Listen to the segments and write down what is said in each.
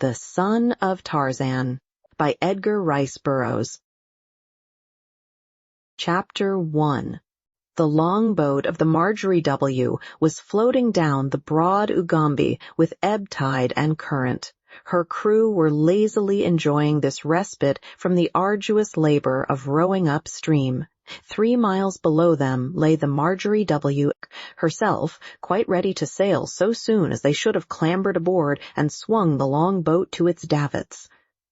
The Son of Tarzan by Edgar Rice Burroughs. Chapter 1. The longboat of the Marjorie W. was floating down the broad Ugambi with ebb tide and current. Her crew were lazily enjoying this respite from the arduous labor of rowing upstream. 3 miles below them lay the Marjorie W. herself, quite ready to sail so soon as they should have clambered aboard and swung the long boat to its davits.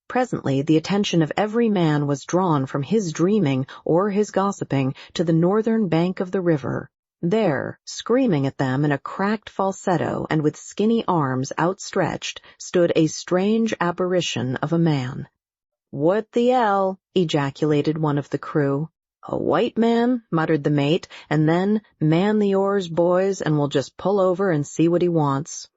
Presently the attention of every man was drawn from his dreaming or his gossiping to the northern bank of the river. There, screaming at them in a cracked falsetto and with skinny arms outstretched, stood a strange apparition of a man. "What the hell?" ejaculated one of the crew. "A white man?" muttered the mate, and then, "Man the oars, boys, and we'll just pull over and see what he wants."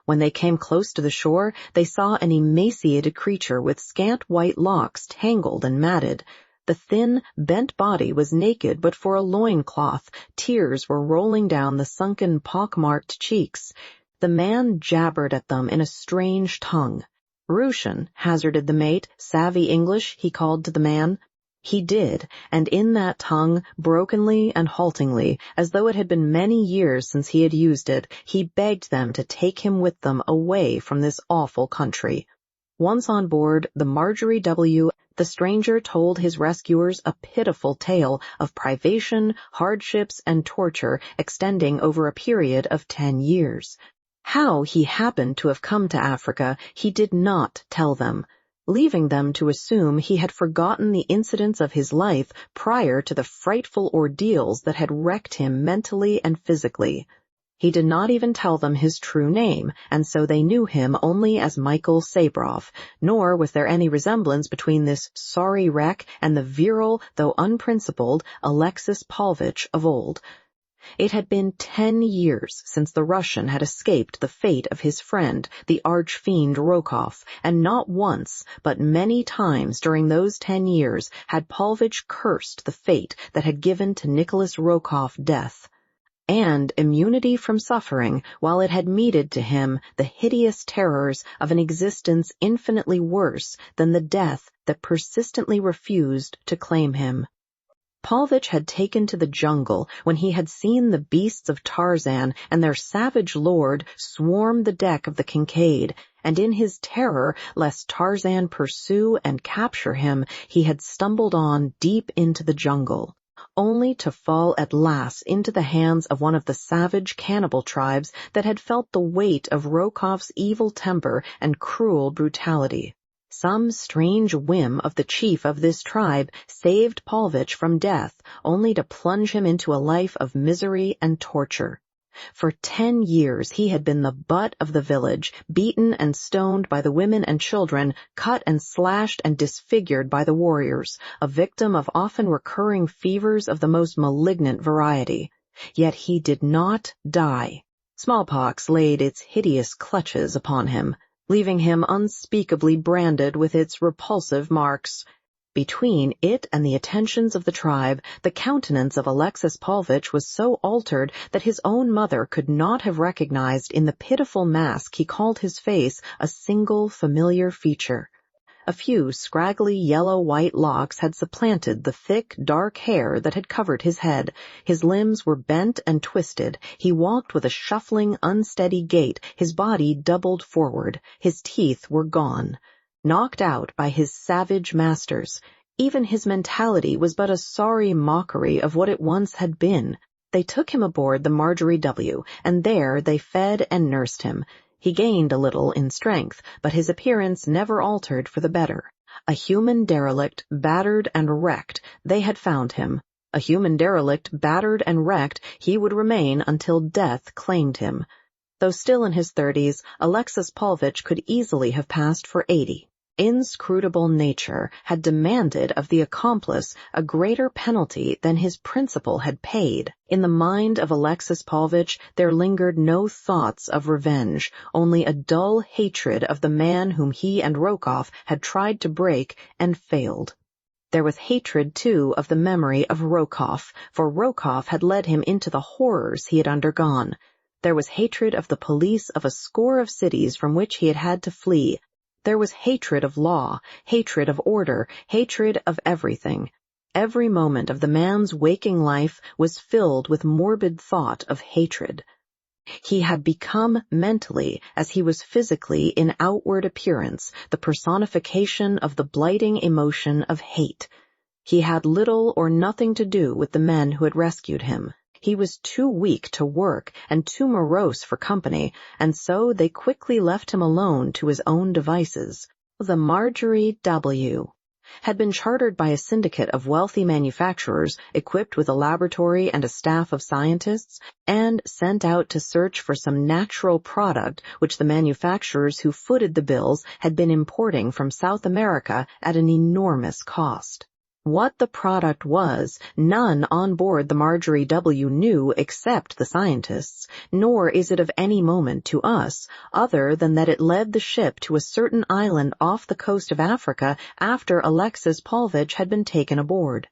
When they came close to the shore, they saw an emaciated creature with scant white locks tangled and matted. The thin, bent body was naked but for a loin-cloth. Tears were rolling down the sunken, pock-marked cheeks. The man jabbered at them in a strange tongue. "Russian," hazarded the mate. "Savvy English?" he called to the man. He did, and in that tongue, brokenly and haltingly, as though it had been many years since he had used it, he begged them to take him with them away from this awful country. Once on board the Marjorie W., the stranger told his rescuers a pitiful tale of privation, hardships, and torture extending over a period of 10 years. How he happened to have come to Africa he did not tell them, leaving them to assume he had forgotten the incidents of his life prior to the frightful ordeals that had wrecked him mentally and physically. He did not even tell them his true name, and so they knew him only as Michael Sabrov, nor was there any resemblance between this sorry wreck and the virile, though unprincipled, Alexis Paulvitch of old. It had been 10 years since the Russian had escaped the fate of his friend, the arch-fiend Rokoff, and not once, but many times during those 10 years had Paulvitch cursed the fate that had given to Nicholas Rokoff death, and immunity from suffering, while it had meted to him the hideous terrors of an existence infinitely worse than the death that persistently refused to claim him. Paulvitch had taken to the jungle when he had seen the beasts of Tarzan and their savage lord swarm the deck of the Kincaid, and in his terror lest Tarzan pursue and capture him, he had stumbled on deep into the jungle, only to fall at last into the hands of one of the savage cannibal tribes that had felt the weight of Rokoff's evil temper and cruel brutality. Some strange whim of the chief of this tribe saved Paulvitch from death, only to plunge him into a life of misery and torture. For 10 years he had been the butt of the village, beaten and stoned by the women and children, cut and slashed and disfigured by the warriors, a victim of often recurring fevers of the most malignant variety. Yet he did not die. Smallpox laid its hideous clutches upon him, leaving him unspeakably branded with its repulsive marks. Between it and the attentions of the tribe, the countenance of Alexis Paulvitch was so altered that his own mother could not have recognized in the pitiful mask he called his face a single familiar feature. A few scraggly yellow-white locks had supplanted the thick, dark hair that had covered his head. His limbs were bent and twisted. He walked with a shuffling, unsteady gait, his body doubled forward. His teeth were gone, knocked out by his savage masters. Even his mentality was but a sorry mockery of what it once had been. They took him aboard the Marjorie W., and there they fed and nursed him. He gained a little in strength, but his appearance never altered for the better. A human derelict, battered and wrecked, they had found him. A human derelict, battered and wrecked, he would remain until death claimed him. Though still in his 30s, Alexis Paulvitch could easily have passed for 80. Inscrutable nature had demanded of the accomplice a greater penalty than his principal had paid. In the mind of Alexis Paulvitch there lingered no thoughts of revenge, only a dull hatred of the man whom he and Rokoff had tried to break and failed. There was hatred, too, of the memory of Rokoff, for Rokoff had led him into the horrors he had undergone. There was hatred of the police of a score of cities from which he had had to flee. There was hatred of law, hatred of order, hatred of everything. Every moment of the man's waking life was filled with morbid thought of hatred. He had become mentally, as he was physically in outward appearance, the personification of the blighting emotion of hate. He had little or nothing to do with the men who had rescued him. He was too weak to work and too morose for company, and so they quickly left him alone to his own devices. The Marjorie W. had been chartered by a syndicate of wealthy manufacturers equipped with a laboratory and a staff of scientists, and sent out to search for some natural product which the manufacturers who footed the bills had been importing from South America at an enormous cost. What the product was, none on board the Marjorie W. knew except the scientists, nor is it of any moment to us, other than that it led the ship to a certain island off the coast of Africa after Alexis Paulvitch had been taken aboard.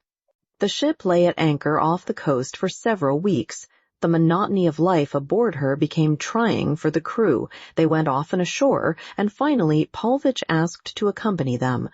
The ship lay at anchor off the coast for several weeks. The monotony of life aboard her became trying for the crew. They went often ashore, and finally Paulvitch asked to accompany them.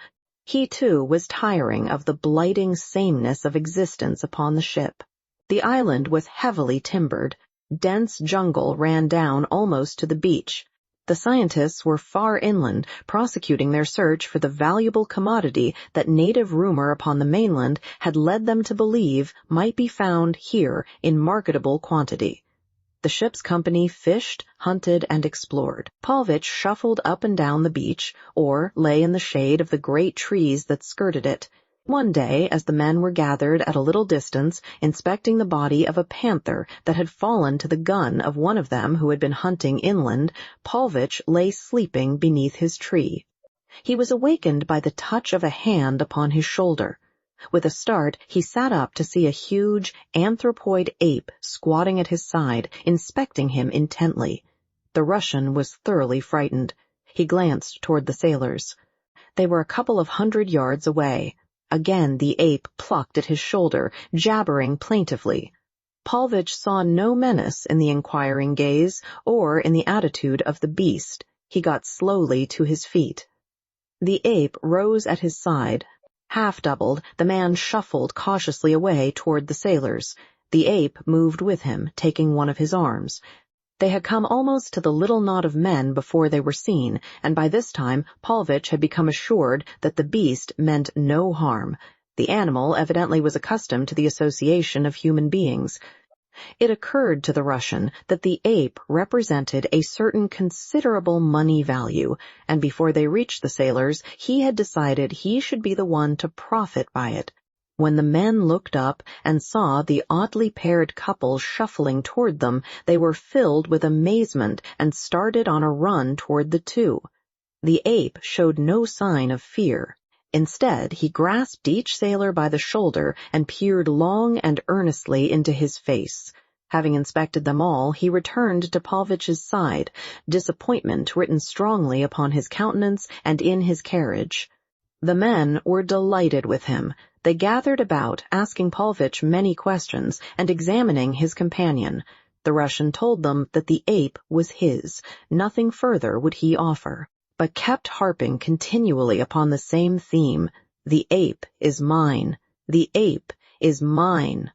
He, too, was tiring of the blighting sameness of existence upon the ship. The island was heavily timbered. Dense jungle ran down almost to the beach. The scientists were far inland, prosecuting their search for the valuable commodity that native rumor upon the mainland had led them to believe might be found here in marketable quantity. The ship's company fished, hunted, and explored. Paulvitch shuffled up and down the beach, or lay in the shade of the great trees that skirted it. One day, as the men were gathered at a little distance, inspecting the body of a panther that had fallen to the gun of one of them who had been hunting inland, Paulvitch lay sleeping beneath his tree. He was awakened by the touch of a hand upon his shoulder. With a start, he sat up to see a huge anthropoid ape squatting at his side, inspecting him intently. The Russian was thoroughly frightened. He glanced toward the sailors. They were a couple of 100 yards away. Again the ape plucked at his shoulder, jabbering plaintively. Paulvitch saw no menace in the inquiring gaze or in the attitude of the beast. He got slowly to his feet. The ape rose at his side. Half doubled, the man shuffled cautiously away toward the sailors. The ape moved with him, taking one of his arms. They had come almost to the little knot of men before they were seen, and by this time Paulvitch had become assured that the beast meant no harm. The animal evidently was accustomed to the association of human beings. It occurred to the Russian that the ape represented a certain considerable money value, and before they reached the sailors, he had decided he should be the one to profit by it. When the men looked up and saw the oddly paired couple shuffling toward them, they were filled with amazement and started on a run toward the two. The ape showed no sign of fear. Instead, he grasped each sailor by the shoulder and peered long and earnestly into his face. Having inspected them all, he returned to Paulvitch's side, disappointment written strongly upon his countenance and in his carriage. The men were delighted with him. They gathered about, asking Paulvitch many questions and examining his companion. The Russian told them that the ape was his. Nothing further would he offer, but kept harping continually upon the same theme. The ape is mine. The ape is mine.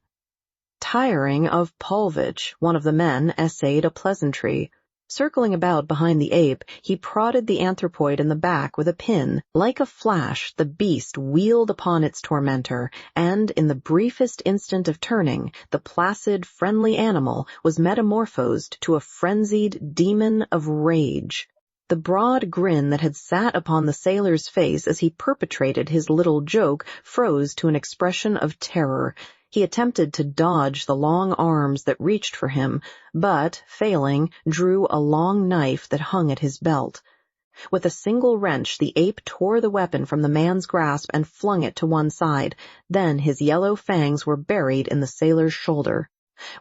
Tiring of Paulvitch, one of the men essayed a pleasantry. Circling about behind the ape, he prodded the anthropoid in the back with a pin. Like a flash, the beast wheeled upon its tormentor, and in the briefest instant of turning, the placid, friendly animal was metamorphosed to a frenzied demon of rage. The broad grin that had sat upon the sailor's face as he perpetrated his little joke froze to an expression of terror. He attempted to dodge the long arms that reached for him, but, failing, drew a long knife that hung at his belt. With a single wrench, the ape tore the weapon from the man's grasp and flung it to one side. Then his yellow fangs were buried in the sailor's shoulder.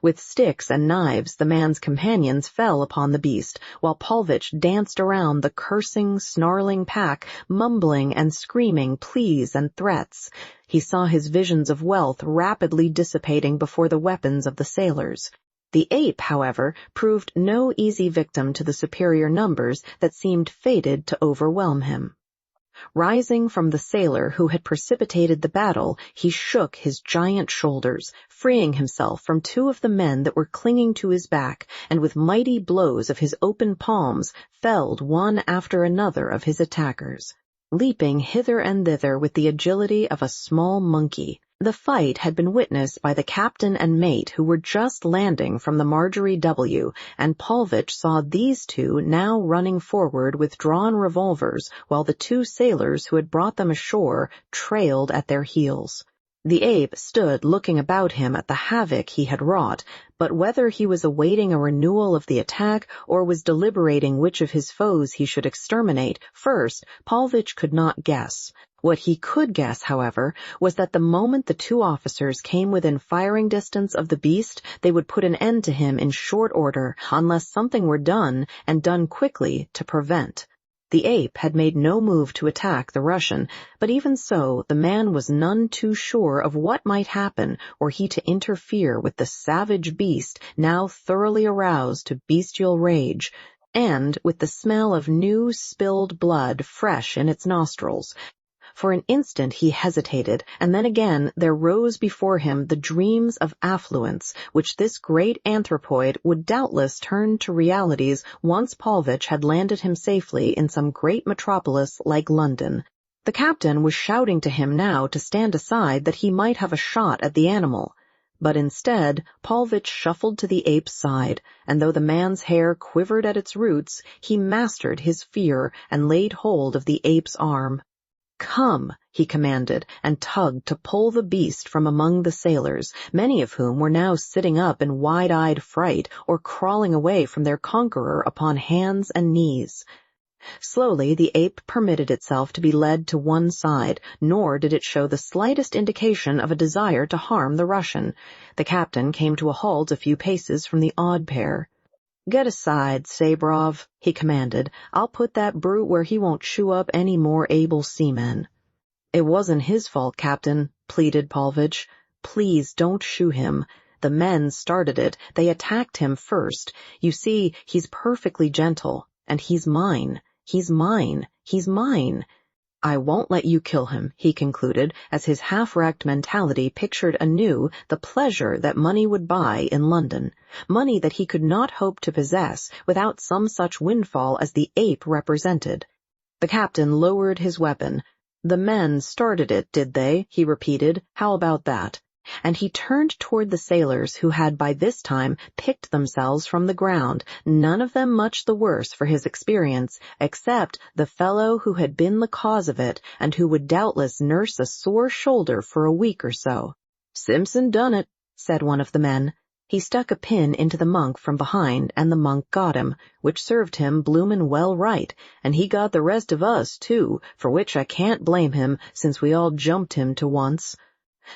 With sticks and knives, the man's companions fell upon the beast, while Paulvitch danced around the cursing, snarling pack, mumbling and screaming pleas and threats. He saw his visions of wealth rapidly dissipating before the weapons of the sailors. The ape, however, proved no easy victim to the superior numbers that seemed fated to overwhelm him. Rising from the sailor who had precipitated the battle, he shook his giant shoulders, freeing himself from two of the men that were clinging to his back, and with mighty blows of his open palms felled one after another of his attackers. Leaping hither and thither with the agility of a small monkey, the fight had been witnessed by the captain and mate who were just landing from the Marjorie W., and Paulvitch saw these two now running forward with drawn revolvers while the two sailors who had brought them ashore trailed at their heels. The ape stood looking about him at the havoc he had wrought, but whether he was awaiting a renewal of the attack or was deliberating which of his foes he should exterminate first, Paulvitch could not guess. What he could guess, however, was that the moment the two officers came within firing distance of the beast, they would put an end to him in short order, unless something were done, and done quickly, to prevent. The ape had made no move to attack the Russian, but even so, the man was none too sure of what might happen were he to interfere with the savage beast now thoroughly aroused to bestial rage, and with the smell of new spilled blood fresh in its nostrils. For an instant he hesitated, and then again there rose before him the dreams of affluence, which this great anthropoid would doubtless turn to realities once Paulvitch had landed him safely in some great metropolis like London. The captain was shouting to him now to stand aside that he might have a shot at the animal. But instead, Paulvitch shuffled to the ape's side, and though the man's hair quivered at its roots, he mastered his fear and laid hold of the ape's arm. "Come," he commanded, and tugged to pull the beast from among the sailors, many of whom were now sitting up in wide-eyed fright or crawling away from their conqueror upon hands and knees. Slowly the ape permitted itself to be led to one side, nor did it show the slightest indication of a desire to harm the Russian. The captain came to a halt a few paces from the odd pair. "Get aside, Sabrov," he commanded. "I'll put that brute where he won't chew up any more able seamen." "It wasn't his fault, Captain," pleaded Paulvitch. "Please don't shoot him. The men started it. They attacked him first. You see, he's perfectly gentle. And he's mine. He's mine. He's mine. I won't let you kill him," he concluded, as his half-wrecked mentality pictured anew the pleasure that money would buy in London, money that he could not hope to possess without some such windfall as the ape represented. The captain lowered his weapon. "The men started it, did they?" he repeated. "How about that?" And he turned toward the sailors who had by this time picked themselves from the ground, none of them much the worse for his experience, except the fellow who had been the cause of it and who would doubtless nurse a sore shoulder for a week or so. "Simpson done it," said one of the men. He stuck a pin into the monk from behind, and the monk got him, which served him bloomin' well right, and he got the rest of us, too, for which I can't blame him, since we all jumped him to once.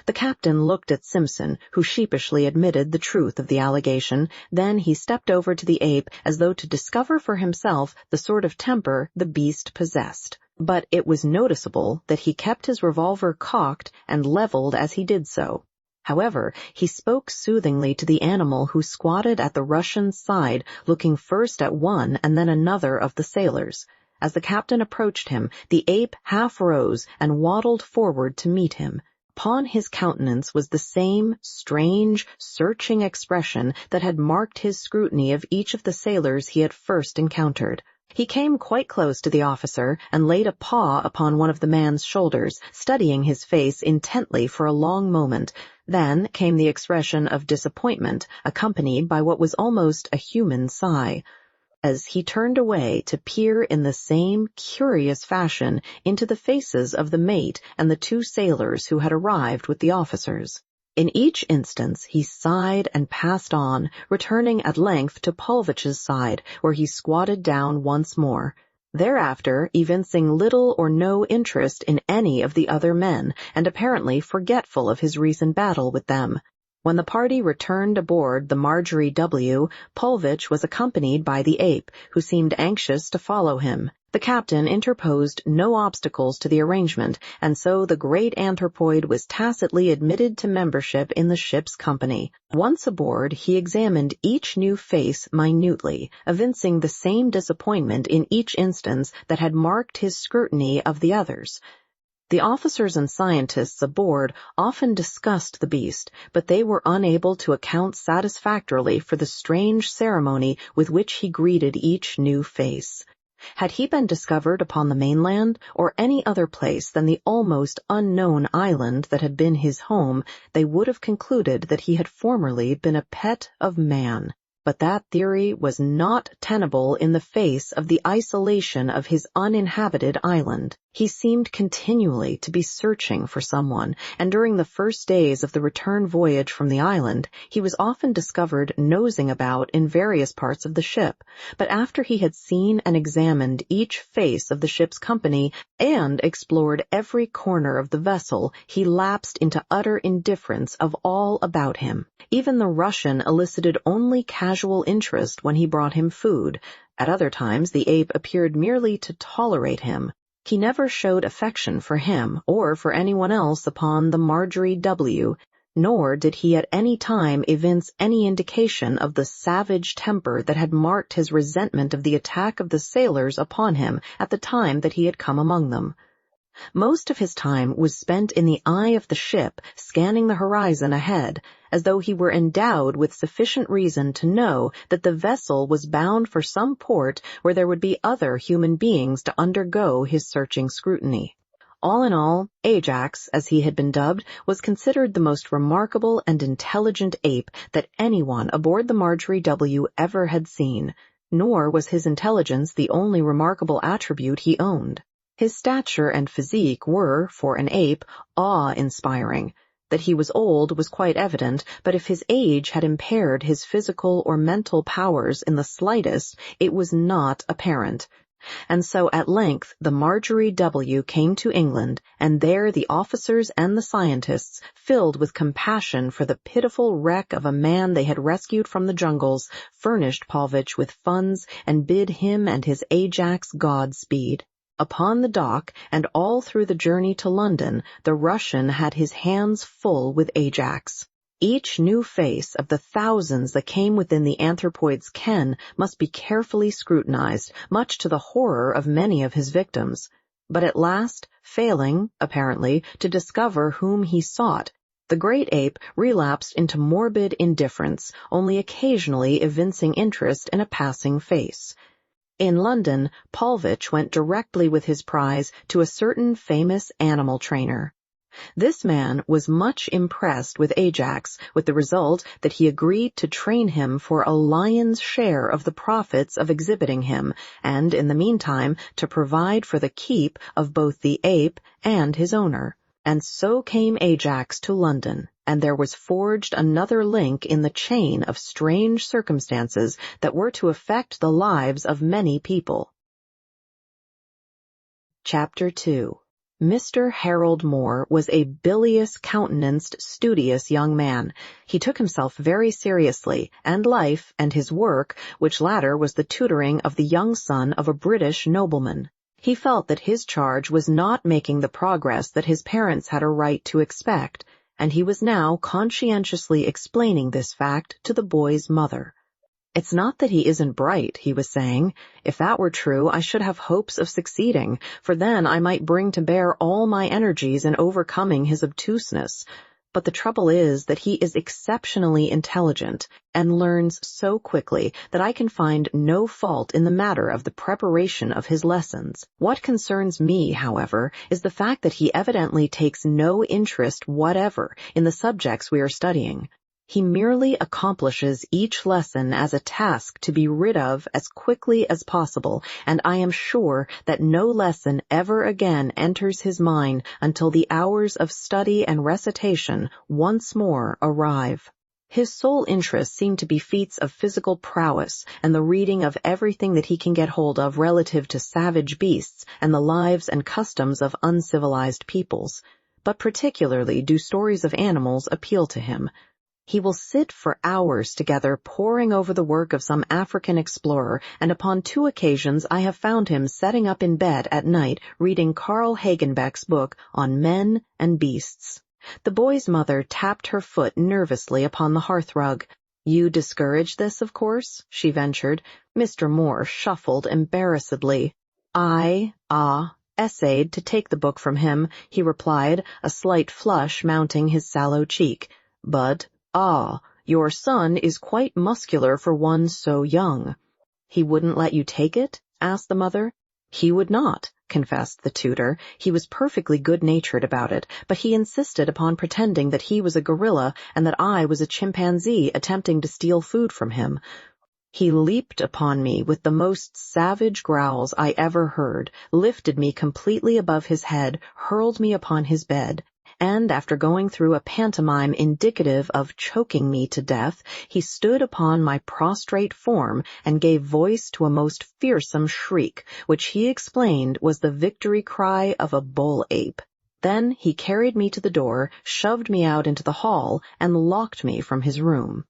The captain looked at Simpson, who sheepishly admitted the truth of the allegation. Then he stepped over to the ape as though to discover for himself the sort of temper the beast possessed. But it was noticeable that he kept his revolver cocked and leveled as he did so. However, he spoke soothingly to the animal who squatted at the Russian's side, looking first at one and then another of the sailors. As the captain approached him, the ape half rose and waddled forward to meet him. Upon his countenance was the same strange, searching expression that had marked his scrutiny of each of the sailors he had first encountered. He came quite close to the officer and laid a paw upon one of the man's shoulders, studying his face intently for a long moment. Then came the expression of disappointment, accompanied by what was almost a human sigh, as he turned away to peer in the same curious fashion into the faces of the mate and the two sailors who had arrived with the officers. In each instance he sighed and passed on, returning at length to Paulvitch's side, where he squatted down once more, thereafter evincing little or no interest in any of the other men, and apparently forgetful of his recent battle with them. When the party returned aboard the Marjorie W., Paulvitch was accompanied by the ape, who seemed anxious to follow him. The captain interposed no obstacles to the arrangement, and so the great anthropoid was tacitly admitted to membership in the ship's company. Once aboard, he examined each new face minutely, evincing the same disappointment in each instance that had marked his scrutiny of the others. The officers and scientists aboard often discussed the beast, but they were unable to account satisfactorily for the strange ceremony with which he greeted each new face. Had he been discovered upon the mainland, or any other place than the almost unknown island that had been his home, they would have concluded that he had formerly been a pet of man. But that theory was not tenable in the face of the isolation of his uninhabited island. He seemed continually to be searching for someone, and during the first days of the return voyage from the island, he was often discovered nosing about in various parts of the ship. But after he had seen and examined each face of the ship's company and explored every corner of the vessel, he lapsed into utter indifference of all about him. Even the Russian elicited only casual interest when he brought him food. At other times, the ape appeared merely to tolerate him. He never showed affection for him or for anyone else upon the Marjorie W., nor did he at any time evince any indication of the savage temper that had marked his resentment of the attack of the sailors upon him at the time that he had come among them. Most of his time was spent in the eye of the ship, scanning the horizon ahead, as though he were endowed with sufficient reason to know that the vessel was bound for some port where there would be other human beings to undergo his searching scrutiny. All in all, Ajax, as he had been dubbed, was considered the most remarkable and intelligent ape that anyone aboard the Marjorie W. ever had seen, nor was his intelligence the only remarkable attribute he owned. His stature and physique were, for an ape, awe-inspiring. That he was old was quite evident, but if his age had impaired his physical or mental powers in the slightest, it was not apparent. And so at length the Marjorie W. came to England, and there the officers and the scientists, filled with compassion for the pitiful wreck of a man they had rescued from the jungles, furnished Paulvitch with funds and bid him and his Ajax Godspeed. Upon the dock, and all through the journey to London, the Russian had his hands full with Ajax. Each new face of the thousands that came within the anthropoid's ken must be carefully scrutinized, much to the horror of many of his victims. But at last, failing, apparently, to discover whom he sought, the great ape relapsed into morbid indifference, only occasionally evincing interest in a passing face. In London, Paulvitch went directly with his prize to a certain famous animal trainer. This man was much impressed with Ajax, with the result that he agreed to train him for a lion's share of the profits of exhibiting him, and in the meantime to provide for the keep of both the ape and his owner. And so came Ajax to London, and there was forged another link in the chain of strange circumstances that were to affect the lives of many people. Chapter 2. Mr. Harold Moore was a bilious-countenanced, studious young man. He took himself very seriously, and life and his work, which latter was the tutoring of the young son of a British nobleman. He felt that his charge was not making the progress that his parents had a right to expect, and he was now conscientiously explaining this fact to the boy's mother. "It's not that he isn't bright," he was saying. "If that were true, I should have hopes of succeeding, for then I might bring to bear all my energies in overcoming his obtuseness. But the trouble is that he is exceptionally intelligent and learns so quickly that I can find no fault in the matter of the preparation of his lessons. What concerns me, however, is the fact that he evidently takes no interest whatever in the subjects we are studying. He merely accomplishes each lesson as a task to be rid of as quickly as possible, and I am sure that no lesson ever again enters his mind until the hours of study and recitation once more arrive. His sole interests seem to be feats of physical prowess and the reading of everything that he can get hold of relative to savage beasts and the lives and customs of uncivilized peoples. But particularly do stories of animals appeal to him. He will sit for hours together poring over the work of some African explorer, and upon 2 occasions I have found him setting up in bed at night reading Carl Hagenbeck's book on men and beasts. The boy's mother tapped her foot nervously upon the hearthrug. "You discourage this, of course?" she ventured. Mr. Moore shuffled embarrassedly. I essayed to take the book from him," he replied, a slight flush mounting his sallow cheek. "But, your son is quite muscular for one so young." "He wouldn't let you take it?" asked the mother. "He would not," confessed the tutor. "He was perfectly good-natured about it, but he insisted upon pretending that he was a gorilla and that I was a chimpanzee attempting to steal food from him. He leaped upon me with the most savage growls I ever heard, lifted me completely above his head, hurled me upon his bed, and after going through a pantomime indicative of choking me to death, he stood upon my prostrate form and gave voice to a most fearsome shriek, which he explained was the victory cry of a bull-ape. Then he carried me to the door, shoved me out into the hall, and locked me from his room."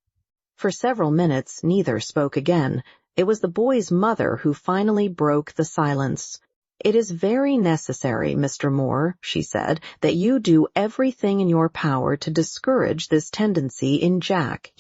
For several minutes neither spoke again. It was the boy's mother who finally broke the silence. "It is very necessary, Mr. Moore," she said, "that you do everything in your power to discourage this tendency in Jack,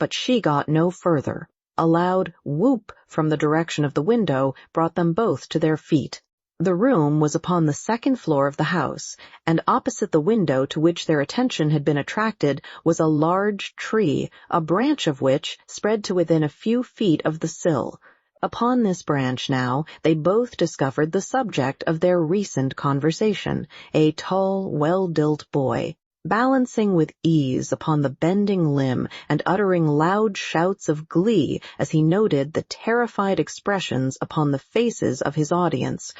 But she got no further. A loud whoop from the direction of the window brought them both to their feet. The room was upon the 2nd floor of the house, and opposite the window to which their attention had been attracted was a large tree, a branch of which spread to within a few feet of the sill. Upon this branch now they both discovered the subject of their recent conversation, a tall, well-built boy, balancing with ease upon the bending limb and uttering loud shouts of glee as he noted the terrified expressions upon the faces of his audience.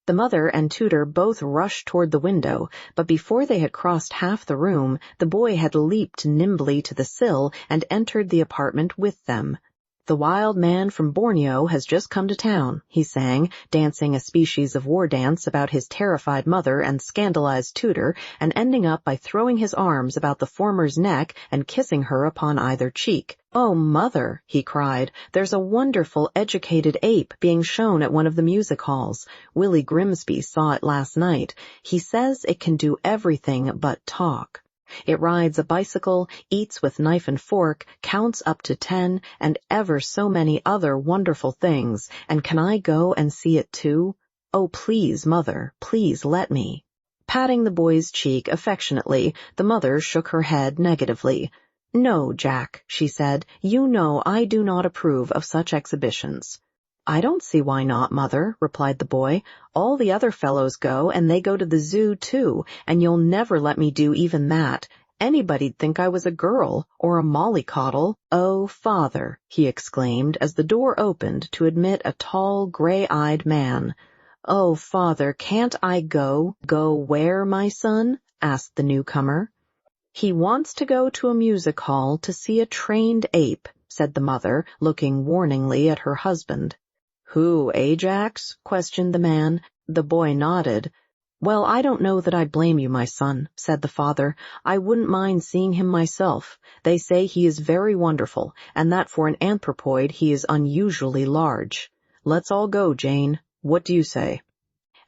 The mother and tutor both rushed toward the window, but before they had crossed half the room, the boy had leaped nimbly to the sill and entered the apartment with them. "The wild man from Borneo has just come to town," he sang, dancing a species of war dance about his terrified mother and scandalized tutor, and ending up by throwing his arms about the former's neck and kissing her upon either cheek. "Oh, mother," he cried, "there's a wonderful educated ape being shown at one of the music halls. Willie Grimsby saw it last night. He says it can do everything but talk. It rides a bicycle, eats with knife and fork, counts up to 10, and ever so many other wonderful things. And can I go and see it too? Oh, please, mother, please let me." Patting the boy's cheek affectionately, the mother shook her head negatively. "No, Jack," she said, "you know I do not approve of such exhibitions." "I don't see why not, mother," replied the boy. "All the other fellows go, and they go to the zoo, too, and you'll never let me do even that. Anybody'd think I was a girl, or a mollycoddle." "Oh, father," he exclaimed, as the door opened to admit a tall, gray-eyed man. "Oh, father, can't I go?" "Go where, my son?" asked the newcomer. "He wants to go to a music hall to see a trained ape," said the mother, looking warningly at her husband. "Who, Ajax?" questioned the man. The boy nodded. "Well, I don't know that I blame you, my son," said the father. "I wouldn't mind seeing him myself. They say he is very wonderful, and that for an anthropoid he is unusually large. Let's all go, Jane. What do you say?"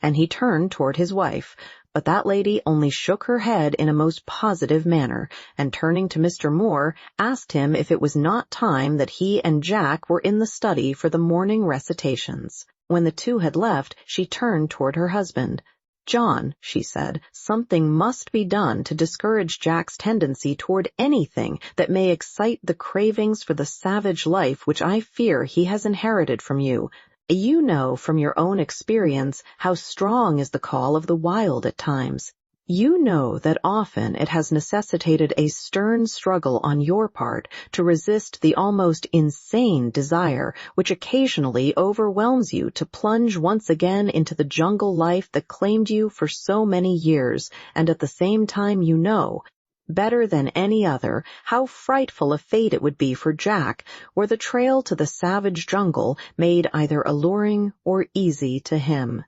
And he turned toward his wife, but that lady only shook her head in a most positive manner, and turning to Mr. Moore, asked him if it was not time that he and Jack were in the study for the morning recitations. When the two had left, she turned toward her husband. "John," she said, "something must be done to discourage Jack's tendency toward anything that may excite the cravings for the savage life which I fear he has inherited from you. You know from your own experience how strong is the call of the wild at times. You know that often it has necessitated a stern struggle on your part to resist the almost insane desire which occasionally overwhelms you to plunge once again into the jungle life that claimed you for so many years, and at the same time you know, better than any other, how frightful a fate it would be for Jack were the trail to the savage jungle made either alluring or easy to him.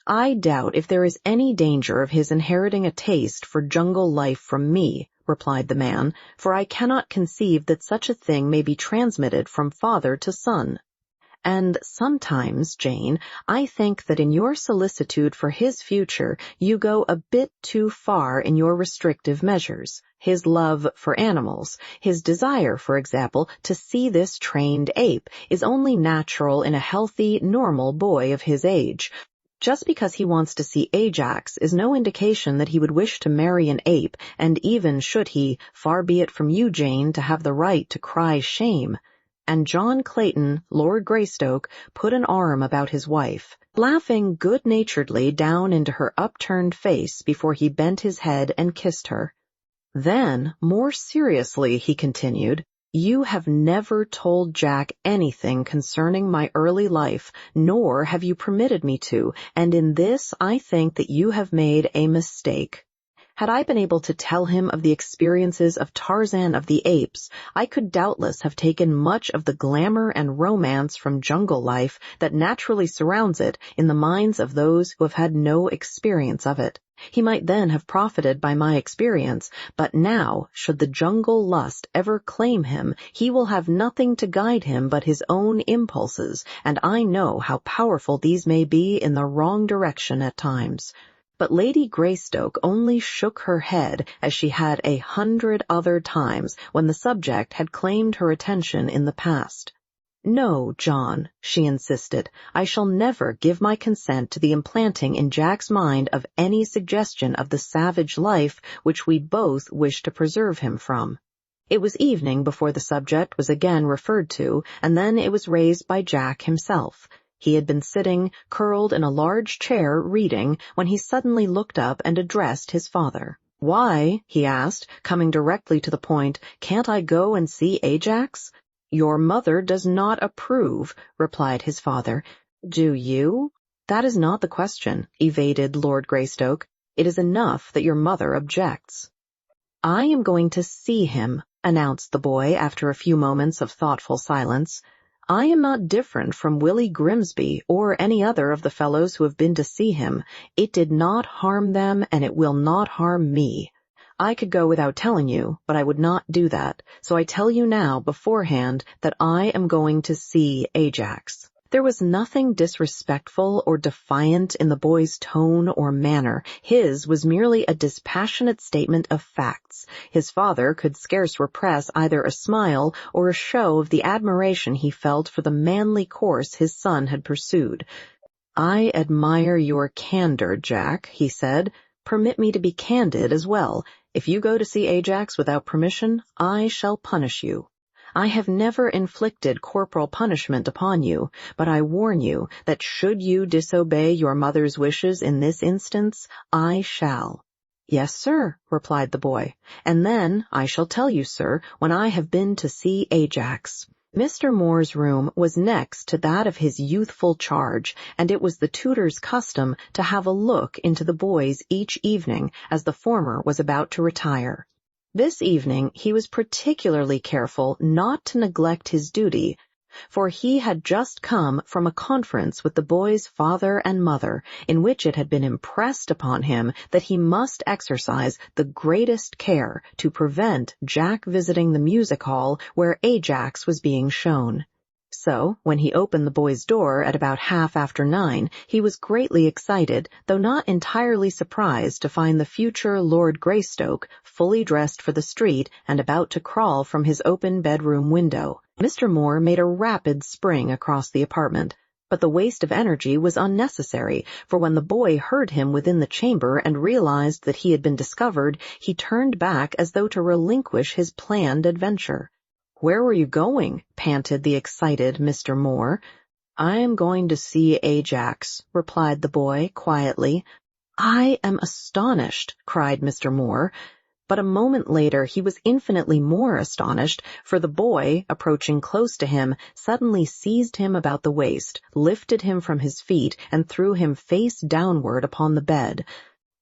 I doubt if there is any danger of his inheriting a taste for jungle life from me, replied the man, for I cannot conceive that such a thing may be transmitted from father to son. And sometimes, Jane, I think that in your solicitude for his future you go a bit too far in your restrictive measures. His love for animals, his desire, for example, to see this trained ape, is only natural in a healthy, normal boy of his age. Just because he wants to see Ajax is no indication that he would wish to marry an ape, and even should he, far be it from you, Jane, to have the right to cry shame. And John Clayton, Lord Greystoke, put an arm about his wife, laughing good-naturedly down into her upturned face before he bent his head and kissed her. Then, more seriously, he continued, "You have never told Jack anything concerning my early life, nor have you permitted me to, and in this I think that you have made a mistake. Had I been able to tell him of the experiences of Tarzan of the Apes, I could doubtless have taken much of the glamour and romance from jungle life that naturally surrounds it in the minds of those who have had no experience of it. He might then have profited by my experience, but now, should the jungle lust ever claim him, he will have nothing to guide him but his own impulses, and I know how powerful these may be in the wrong direction at times." But Lady Greystoke only shook her head as she had 100 other times when the subject had claimed her attention in the past. "No, John," she insisted, "I shall never give my consent to the implanting in Jack's mind of any suggestion of the savage life which we both wish to preserve him from." It was evening before the subject was again referred to, and then it was raised by Jack himself. He had been sitting, curled in a large chair, reading, when he suddenly looked up and addressed his father. "Why," he asked, coming directly to the point, "can't I go and see Ajax?" "Your mother does not approve," replied his father. "Do you?" "That is not the question," evaded Lord Greystoke. "It is enough that your mother objects." "I am going to see him," announced the boy after a few moments of thoughtful silence. "I am not different from Willie Grimsby or any other of the fellows who have been to see him. It did not harm them, and it will not harm me. I could go without telling you, but I would not do that, so I tell you now beforehand that I am going to see Ajax." There was nothing disrespectful or defiant in the boy's tone or manner. His was merely a dispassionate statement of facts. His father could scarce repress either a smile or a show of the admiration he felt for the manly course his son had pursued. "I admire your candor, Jack," he said. "Permit me to be candid as well. If you go to see Ajax without permission, I shall punish you. I have never inflicted corporal punishment upon you, but I warn you that should you disobey your mother's wishes in this instance, I shall." "Yes, sir," replied the boy, "and then I shall tell you, sir, when I have been to see Ajax." Mr. Moore's room was next to that of his youthful charge, and it was the tutor's custom to have a look into the boys each evening as the former was about to retire. This evening he was particularly careful not to neglect his duty, for he had just come from a conference with the boy's father and mother, in which it had been impressed upon him that he must exercise the greatest care to prevent Jack visiting the music hall where Ajax was being shown. So, when he opened the boy's door at about 9:30, he was greatly excited, though not entirely surprised to find the future Lord Greystoke fully dressed for the street and about to crawl from his open bedroom window. Mr. Moore made a rapid spring across the apartment, but the waste of energy was unnecessary, for when the boy heard him within the chamber and realized that he had been discovered, he turned back as though to relinquish his planned adventure. "Where were you going?" panted the excited Mr. Moore. "I am going to see Ajax," replied the boy quietly. "I am astonished," cried Mr. Moore. But a moment later he was infinitely more astonished, for the boy, approaching close to him, suddenly seized him about the waist, lifted him from his feet, and threw him face downward upon the bed,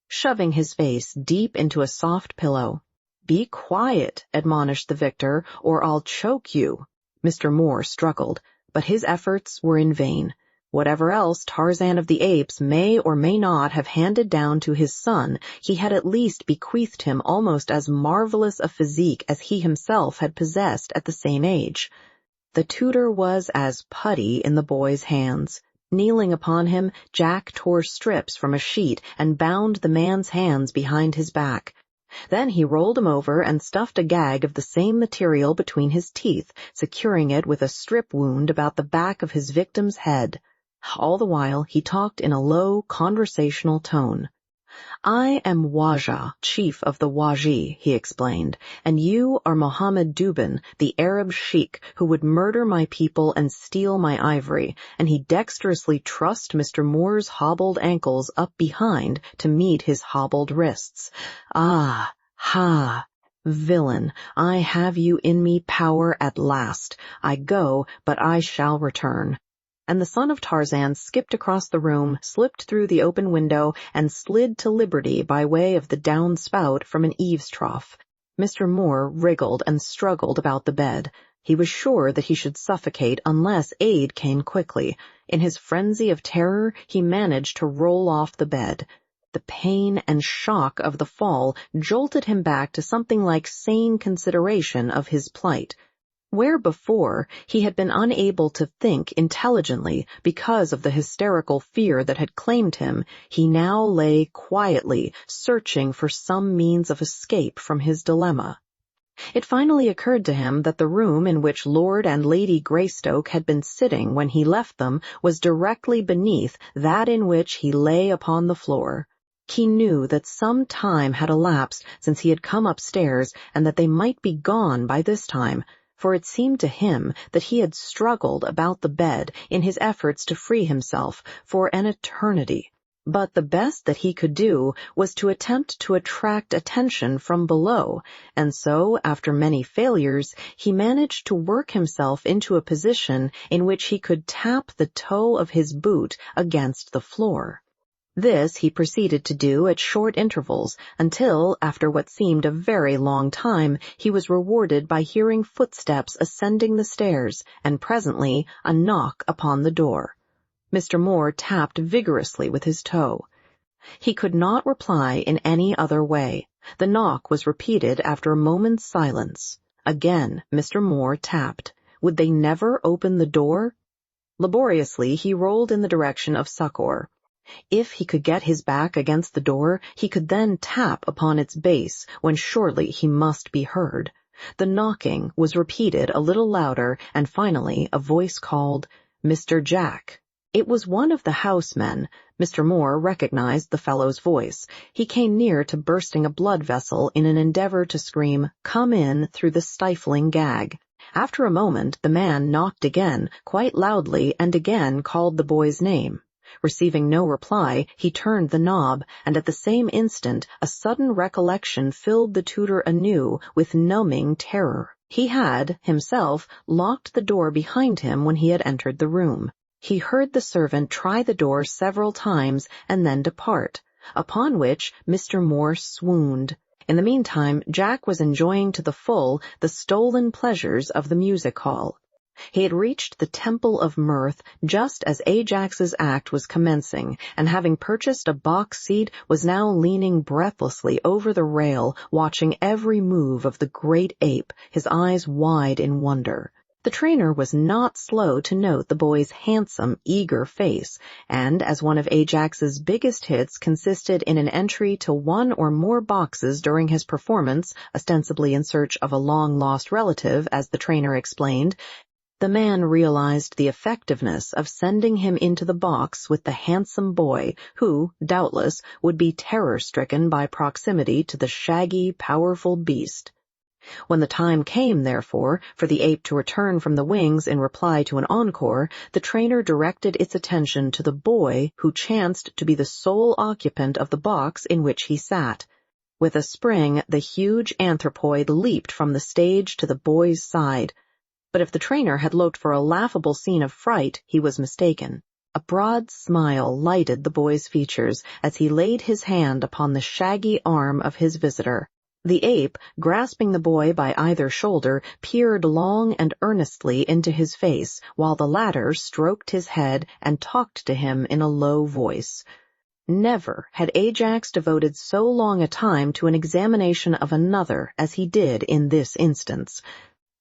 shoving his face deep into a soft pillow. "Be quiet," admonished the victor, "or I'll choke you." Mr. Moore struggled, but his efforts were in vain. Whatever else Tarzan of the Apes may or may not have handed down to his son, he had at least bequeathed him almost as marvelous a physique as he himself had possessed at the same age. The tutor was as putty in the boy's hands. Kneeling upon him, Jack tore strips from a sheet and bound the man's hands behind his back. Then he rolled him over and stuffed a gag of the same material between his teeth, securing it with a strip wound about the back of his victim's head. All the while he talked in a low, conversational tone. "I am Wajah, chief of the Waji," he explained, "and you are Mohammed Dubin, the Arab sheik who would murder my people and steal my ivory," and he dexterously trussed Mr. Moore's hobbled ankles up behind to meet his hobbled wrists. "Ah, ha! Villain, I have you in me power at last. I go, but I shall return." And the son of Tarzan skipped across the room, slipped through the open window, and slid to liberty by way of the down spout from an eaves trough. Mr. Moore wriggled and struggled about the bed. He was sure that he should suffocate unless aid came quickly. In his frenzy of terror, he managed to roll off the bed. The pain and shock of the fall jolted him back to something like sane consideration of his plight. Where before he had been unable to think intelligently because of the hysterical fear that had claimed him, he now lay quietly searching for some means of escape from his dilemma. It finally occurred to him that the room in which Lord and Lady Greystoke had been sitting when he left them was directly beneath that in which he lay upon the floor. He knew that some time had elapsed since he had come upstairs, and that they might be gone by this time, for it seemed to him that he had struggled about the bed in his efforts to free himself for an eternity. But the best that he could do was to attempt to attract attention from below, and so, after many failures, he managed to work himself into a position in which he could tap the toe of his boot against the floor. This he proceeded to do at short intervals until, after what seemed a very long time, he was rewarded by hearing footsteps ascending the stairs, and presently a knock upon the door. Mr. Moore tapped vigorously with his toe. He could not reply in any other way. The knock was repeated after a moment's silence. Again Mr. Moore tapped. Would they never open the door? Laboriously he rolled in the direction of succor. If he could get his back against the door, he could then tap upon its base, when surely he must be heard. The knocking was repeated a little louder, and finally a voice called, "Mr. Jack." It was one of the housemen. Mr. Moore recognized the fellow's voice. He came near to bursting a blood vessel in an endeavor to scream, "Come in," through the stifling gag. After a moment the man knocked again, quite loudly, and again called the boy's name. Receiving no reply, he turned the knob, and at the same instant a sudden recollection filled the tutor anew with numbing terror. He had, himself, locked the door behind him when he had entered the room. He heard the servant try the door several times and then depart, upon which Mr. Moore swooned. In the meantime, Jack was enjoying to the full the stolen pleasures of the music hall. He had reached the Temple of Mirth just as Ajax's act was commencing, and having purchased a box seat, was now leaning breathlessly over the rail, watching every move of the great ape, his eyes wide in wonder. The trainer was not slow to note the boy's handsome, eager face, and as one of Ajax's biggest hits consisted in an entry to one or more boxes during his performance, ostensibly in search of a long-lost relative, as the trainer explained, the man realized the effectiveness of sending him into the box with the handsome boy, who, doubtless, would be terror-stricken by proximity to the shaggy, powerful beast. When the time came, therefore, for the ape to return from the wings in reply to an encore, the trainer directed its attention to the boy who chanced to be the sole occupant of the box in which he sat. With a spring, the huge anthropoid leaped from the stage to the boy's side. But if the trainer had looked for a laughable scene of fright, he was mistaken. A broad smile lighted the boy's features as he laid his hand upon the shaggy arm of his visitor. The ape, grasping the boy by either shoulder, peered long and earnestly into his face, while the latter stroked his head and talked to him in a low voice. Never had Ajax devoted so long a time to an examination of another as he did in this instance.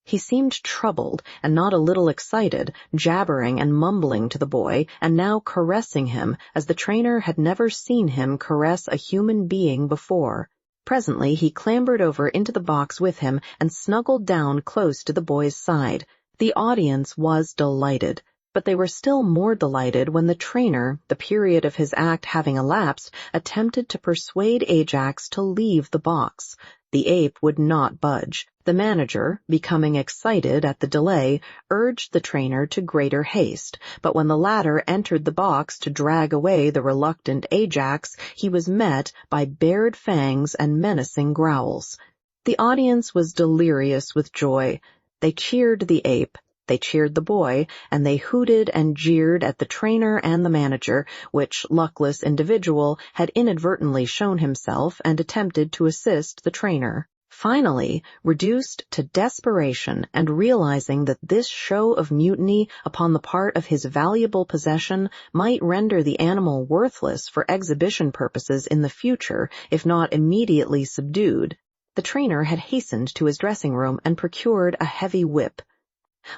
He seemed troubled and not a little excited, jabbering and mumbling to the boy, and now caressing him as the trainer had never seen him caress a human being before. Presently he clambered over into the box with him and snuggled down close to the boy's side. The audience was delighted, but they were still more delighted when the trainer, the period of his act having elapsed, attempted to persuade Ajax to leave the box. The ape would not budge. The manager, becoming excited at the delay, urged the trainer to greater haste, but when the latter entered the box to drag away the reluctant Ajax, he was met by bared fangs and menacing growls. The audience was delirious with joy. They cheered the ape, they cheered the boy, and they hooted and jeered at the trainer and the manager, which luckless individual had inadvertently shown himself and attempted to assist the trainer. Finally, reduced to desperation and realizing that this show of mutiny upon the part of his valuable possession might render the animal worthless for exhibition purposes in the future, if not immediately subdued, the trainer had hastened to his dressing room and procured a heavy whip.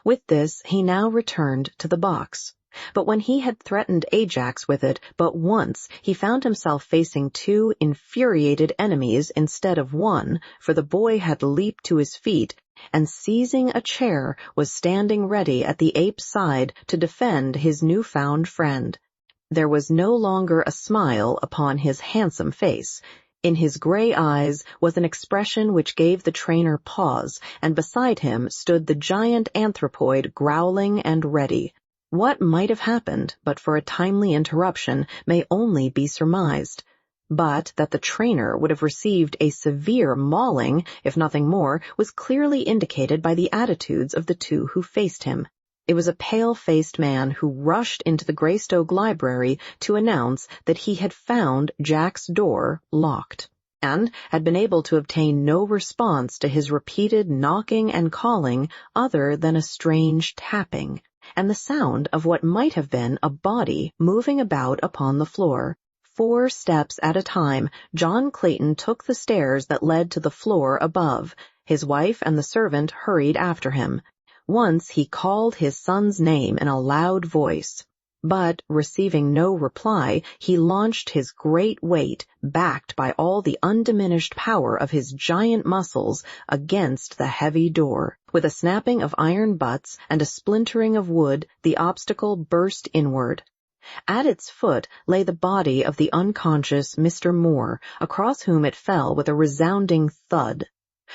With this he now returned to the box. But when he had threatened Ajax with it but once, he found himself facing two infuriated enemies instead of one, for the boy had leaped to his feet, and seizing a chair, was standing ready at the ape's side to defend his new-found friend. There was no longer a smile upon his handsome face. In his gray eyes was an expression which gave the trainer pause, and beside him stood the giant anthropoid growling and ready. What might have happened but for a timely interruption may only be surmised. But that the trainer would have received a severe mauling, if nothing more, was clearly indicated by the attitudes of the two who faced him. It was a pale-faced man who rushed into the Greystoke library to announce that he had found Jack's door locked, and had been able to obtain no response to his repeated knocking and calling other than a strange tapping, and the sound of what might have been a body moving about upon the floor. 4 steps at a time, John Clayton took the stairs that led to the floor above. His wife and the servant hurried after him. Once he called his son's name in a loud voice, but, receiving no reply, he launched his great weight, backed by all the undiminished power of his giant muscles, against the heavy door. With a snapping of iron butts and a splintering of wood, the obstacle burst inward. At its foot lay the body of the unconscious Mr. Moore, across whom it fell with a resounding thud.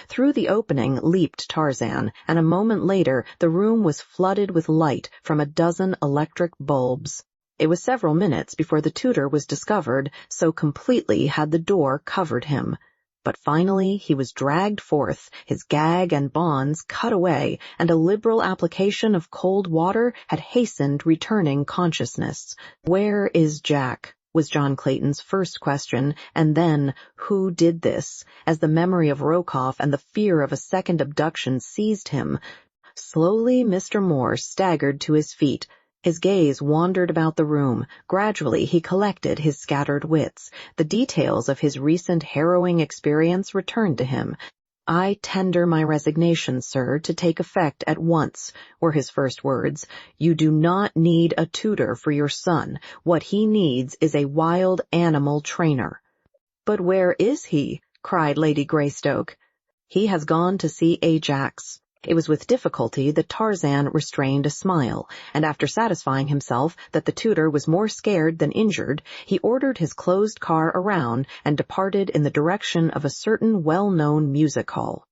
Through the opening leaped Tarzan, and a moment later the room was flooded with light from a dozen electric bulbs. It was several minutes before the tutor was discovered, so completely had the door covered him. But finally he was dragged forth, his gag and bonds cut away, and a liberal application of cold water had hastened returning consciousness. "Where is Jack?" was John Clayton's first question, and then, "Who did this?" as the memory of Rokoff and the fear of a second abduction seized him. Slowly Mr. Moore staggered to his feet. His gaze wandered about the room. Gradually he collected his scattered wits. The details of his recent harrowing experience returned to him. "I tender my resignation, sir, to take effect at once," were his first words. "You do not need a tutor for your son. What he needs is a wild animal trainer." "But where is he?" cried Lady Greystoke. "He has gone to see Ajax." It was with difficulty that Tarzan restrained a smile, and after satisfying himself that the tutor was more scared than injured, he ordered his closed car around and departed in the direction of a certain well-known music hall.